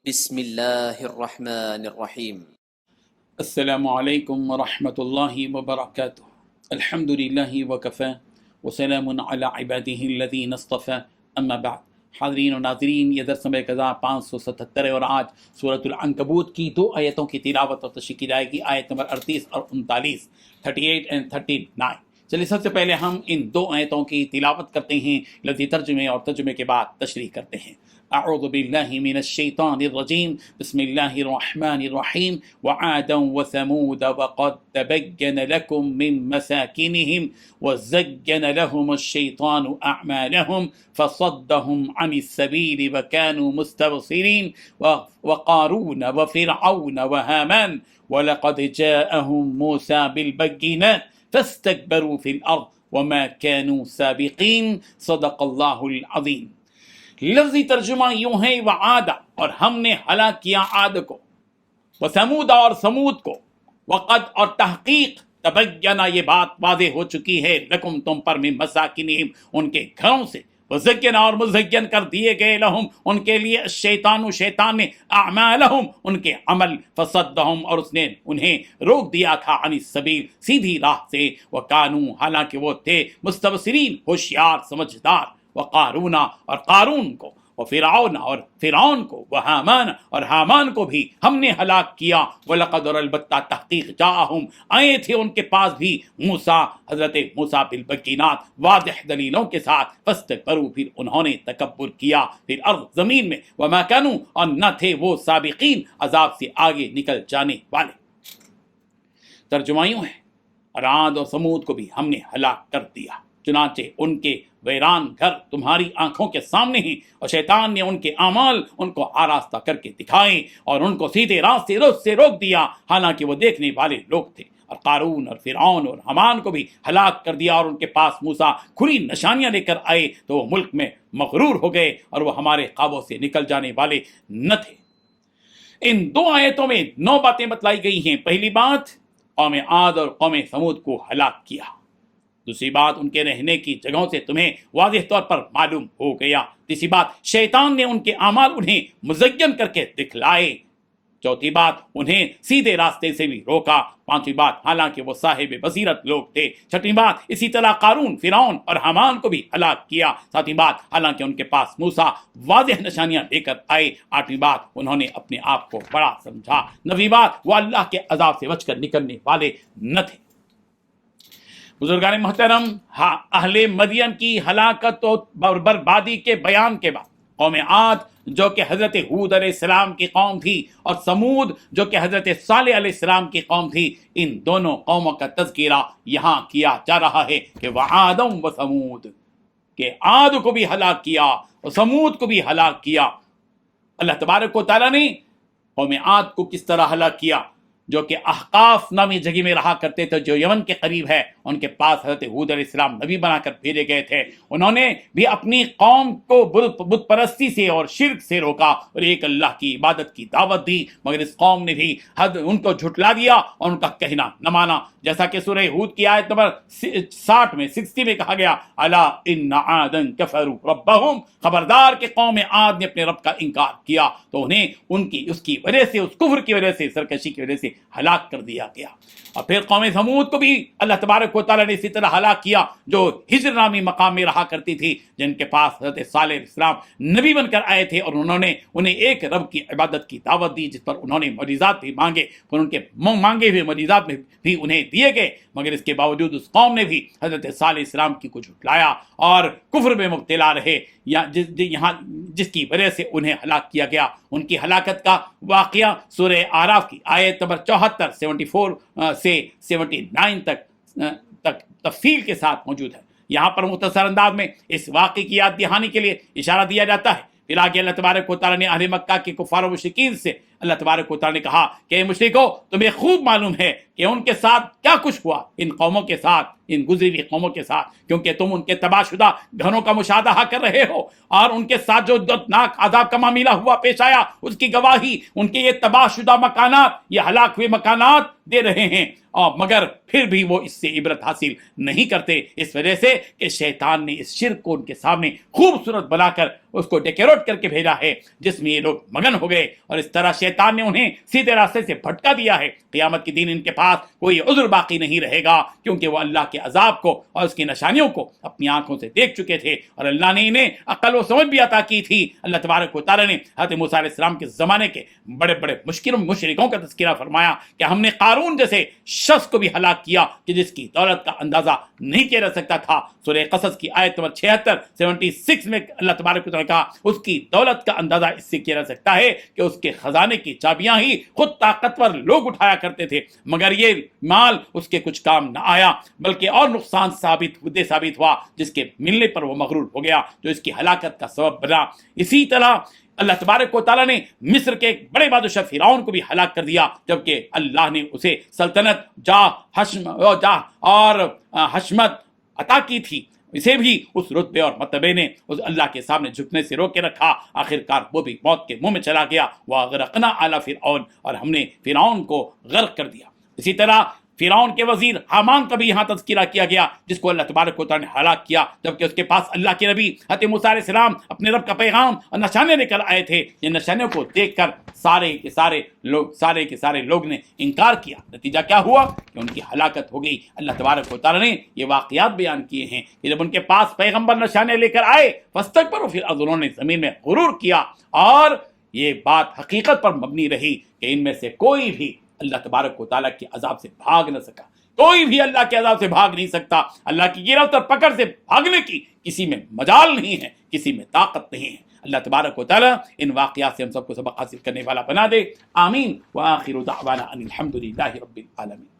بسم الله الرحمن الرحيم. السلام علیکم ورحمۃ اللہ وبرکاتہ۔ الحمد للہ وکفی وسلام علی عبادہ الذین اصطفی، اما بعد۔ حاضرین و ناظرین، یہ درس نمبر 577 ہے اور آج سورۃ العنکبوت کی 2 آیتوں کی تلاوت اور تشریح کی جائے گی، آیت نمبر 38 اور 39، 38 and 39۔ چلیے سب سے پہلے ہم ان 2 آیتوں کی تلاوت کرتے ہیں، لفظی ترجمے اور ترجمے کے بعد تشریح کرتے ہیں۔ اعوذ باللہ من الشیطان الرجیم، بسم اللہ الرحمن الرحیم۔ وعادا وثمود وقد تبین لکم من مساکنہم وزین لهم الشیطان اعمالهم فصدهم عن السبیل وكانوا مستبصرین وقارون وفرعون وهامان ولقد جاءهم موسى بالبينات فاستكبروا في الارض وما كانوا سابقین، صدق اللہ العظیم۔ لفظی ترجمہ یوں ہے، وعاد، اور ہم نے ہلاک کیا عاد کو، وثمود اور سمود کو، وقد اور تحقیق، تبینہ یہ بات واضح ہو چکی ہے، لکم تم پر، من مساکنہم ان کے گھروں سے، وزین اور مزین کر دیے گئے، لہم ان کے لیے، الشیطان شیطان نے، اعمالہم ان کے عمل، فصدہم اور اس نے انہیں روک دیا تھا، عن السبیل سیدھی راہ سے، وکانوا حالانکہ وہ تھے، مستبصرین ہوشیار سمجھدار، وقارون اور قارون کو، وفرعون اور فرعون کو، وحامان اور حامان کو بھی ہم نے ہلاک کیا، وَلَقَدْ اور البتہ تحقیق جاءہم آئے تھے ان کے پاس بھی، موسیٰ حضرت موسیٰ بالبینات واضح دلیلوں کے ساتھ، فاستکبروا پھر انہوں نے تکبر کیا، پھر ارض زمین میں، وما کانوا اور نہ تھے وہ سابقین عذاب سے آگے نکل جانے والے۔ ترجمہ یوں ہے، اور عاد اور سمود کو بھی ہم نے ہلاک کر دیا، چنانچہ ان کے ویران گھر تمہاری آنکھوں کے سامنے ہیں، اور شیطان نے ان کے اعمال ان کو آراستہ کر کے دکھائے اور ان کو سیدھے راستے سے روک دیا، حالانکہ وہ دیکھنے والے لوگ تھے۔ اور قارون اور فرعون اور حامان کو بھی ہلاک کر دیا، اور ان کے پاس موسیٰ کھلی نشانیاں لے کر آئے تو وہ ملک میں مغرور ہو گئے اور وہ ہمارے قابو سے نکل جانے والے نہ تھے۔ ان 2 آیتوں میں 9 باتیں بتلائی گئی ہیں۔ پہلی بات، قوم عاد اور قوم سمود کو ہلاک کیا۔ دوسری بات، ان کے رہنے کی جگہوں سے تمہیں واضح طور پر معلوم ہو گیا۔ تیسری بات، شیطان نے ان کے اعمال انہیں مزین کر کے دکھلائے۔ چوتھی بات، انہیں سیدھے راستے سے بھی روکا۔ پانچویں بات، حالانکہ وہ صاحب بصیرت لوگ تھے۔ چھٹی بات، اسی طرح قارون، فرعون اور حامان کو بھی ہلاک کیا۔ ساتویں بات، حالانکہ ان کے پاس موسیٰ واضح نشانیاں لے کر آئے۔ آٹھویں بات، انہوں نے اپنے آپ کو بڑا سمجھا۔ نویں بات، وہ اللہ کے عذاب سے بچ کر نکلنے والے نہ تھے۔ بزرگان محترم، اہل مدین کی ہلاکت اور بربادی کے بیان کے بعد قوم عاد جو کہ حضرت ہود علیہ السلام کی قوم تھی، اور سمود جو کہ حضرت صالح علیہ السلام کی قوم تھی، ان دونوں قوموں کا تذکرہ یہاں کیا جا رہا ہے کہ وعاد و سمود، کہ عاد کو بھی ہلاک کیا اور سمود کو بھی ہلاک کیا۔ اللہ تبارک و تعالیٰ نے قوم عاد کو کس طرح ہلاک کیا، جو کہ احقاف نامی جگہ میں رہا کرتے تھے، جو یمن کے قریب ہے۔ ان کے پاس حضرت ہود علیہ السلام نبی بنا کر بھیجے گئے تھے۔ انہوں نے بھی اپنی قوم کو بت پرستی سے اور شرک سے روکا اور ایک اللہ کی عبادت کی دعوت دی، مگر اس قوم نے بھی ان کو جھٹلا دیا اور ان کا کہنا نہ مانا، جیسا کہ سورہ ہود کی آیت نمبر 60 میں کہا گیا، الا ان عادا کفروا ربہم، خبردار کہ قوم عاد نے اپنے رب کا انکار کیا تو انہیں اس کی وجہ سے، اس کفر کی وجہ سے، سرکشی کی وجہ سے ہلاک کر دیا گیا۔ اور پھر قوم سمود کو بھی اللہ تبارک و تعالیٰ نے اسی طرح ہلاک کیا، جو ہجر نامی مقام میں رہا کرتی تھی، جن کے پاس حضرت صالح علیہ السلام نبی بن کر آئے تھے، اور انہوں نے انہیں ایک رب کی عبادت کی دعوت دی، جس پر انہوں نے معجزات بھی مانگے، اور ان کے مانگے ہوئے معجزات میں بھی انہیں دیے گئے، مگر اس کے باوجود اس قوم نے بھی حضرت صالح علیہ السلام کی کو جھٹلایا اور کفر میں مبتلا رہے، جس کی وجہ سے انہیں ہلاک کیا گیا۔ ان کی ہلاکت کا واقعہ سورہ اعراف کی آیت نمبر 74 74 سے 79 تک تفصیل کے ساتھ موجود ہے۔ یہاں پر مختصر انداز میں اس واقعے کی یاد دہانی کے لیے اشارہ دیا جاتا ہے۔ پھر آگے اللہ تبارک و تعالیٰ نے اہل مکہ کے کفار و مشرکین سے اللہ تبارک و تعالیٰ نے کہا کہ اے مشرکو تمہیں خوب معلوم ہے کہ ان کے ساتھ کیا کچھ ہوا، ان قوموں کے ساتھ، ان گزری ہوئی قوموں کے ساتھ، کیونکہ تم ان کے تباہ شدہ گھروں کا مشاہدہ کر رہے ہو، اور ان کے ساتھ جو دردناک عذاب کا معاملہ ہوا پیش آیا اس کی گواہی ان کے یہ تباہ شدہ مکانات، یہ ہلاک ہوئے مکانات دے رہے ہیں، اور مگر پھر بھی وہ اس سے عبرت حاصل نہیں کرتے، اس وجہ سے کہ شیطان نے اس شرک کو ان کے سامنے خوبصورت بنا کر اس کو ڈیکوریٹ کر کے بھیجا ہے، جس میں یہ لوگ مگن ہو گئے، اور اس طرح شیطان نے انہیں سیدھے راستے سے بھٹکا دیا ہے۔ قیامت کے دن ان کے پاس کوئی عذر باقی نہیں رہے گا، کیونکہ وہ اللہ کے عذاب کو اور اس کی نشانیوں کو اپنی آنکھوں سے دیکھ چکے تھے، اور اللہ نے انہیں عقل و سمجھ بھی عطا کی تھی۔ اللہ تبارک و تعالیٰ نے حضرت موسیٰ علیہ السلام کے زمانے کے بڑے بڑے مشرکوں کا تذکرہ فرمایا کہ ہم نے قارون جیسے شخص کو بھی ہلاک کیا کہ جس کی دولت کا اندازہ نہیں کیا جا سکتا تھا۔ سورہ قصص کی آیت نمبر 76 میں اللہ تبارک و تعالیٰ نے کہا اس کی دولت کا اندازہ اس سے کیا جا سکتا ہے کہ اس کے خزانے کی چابیاں ہی خود طاقتور لوگ اٹھایا کرتے تھے، مگر یہ مال اس کے کچھ کام نہ آیا، بلکہ اور نقصان ثابت ہوا، جس کے ملنے پر وہ مغرور ہو گیا، جو اس کی ہلاکت کا سبب بنا۔ اسی طرح اللہ تبارک و تعالیٰ نے مصر کے ایک بڑے بادشاہ فرعون کو بھی ہلاک کر دیا، جبکہ اللہ نے اسے سلطنت، جاہ اور حشمت عطا کی تھی، اسے بھی اس رتبے اور مرتبے نے اس اللہ کے سامنے جھکنے سے روکے رکھا۔ آخرکار وہ بھی موت کے منہ میں چلا گیا، وَأَغْرَقْنَا آلَ فِرْعَوْنَ، اور ہم نے فرعون کو غرق کر دیا۔ اسی طرح فرعون کے وزیر حامان کا بھی یہاں تذکرہ کیا گیا، جس کو اللہ تبارک و تعالیٰ نے ہلاک کیا، جبکہ اس کے پاس اللہ کے نبی حضرت موسیٰ علیہ السلام اپنے رب کا پیغام اور نشانے لے کر آئے تھے۔ یہ نشانوں کو دیکھ کر سارے کے سارے لوگ نے انکار کیا، نتیجہ کیا ہوا کہ ان کی ہلاکت ہو گئی۔ اللہ تبارک و تعالیٰ نے یہ واقعات بیان کیے ہیں کہ جب ان کے پاس پیغمبر نشانے لے کر آئے، فاستکبروا فی الارض، انہوں نے زمین میں غرور کیا، اور یہ بات حقیقت پر مبنی رہی کہ ان میں سے کوئی بھی اللہ تبارک و تعالیٰ کے عذاب سے بھاگ نہ سکا، کوئی بھی اللہ کے عذاب سے بھاگ نہیں سکتا۔ اللہ کی گرفت اور پکڑ سے بھاگنے کی کسی میں مجال نہیں ہے، کسی میں طاقت نہیں ہے۔ اللہ تبارک و تعالیٰ ان واقعات سے ہم سب کو سبق حاصل کرنے والا بنا دے، آمین۔ وآخر دعوانا ان الحمد للہ رب العالمین۔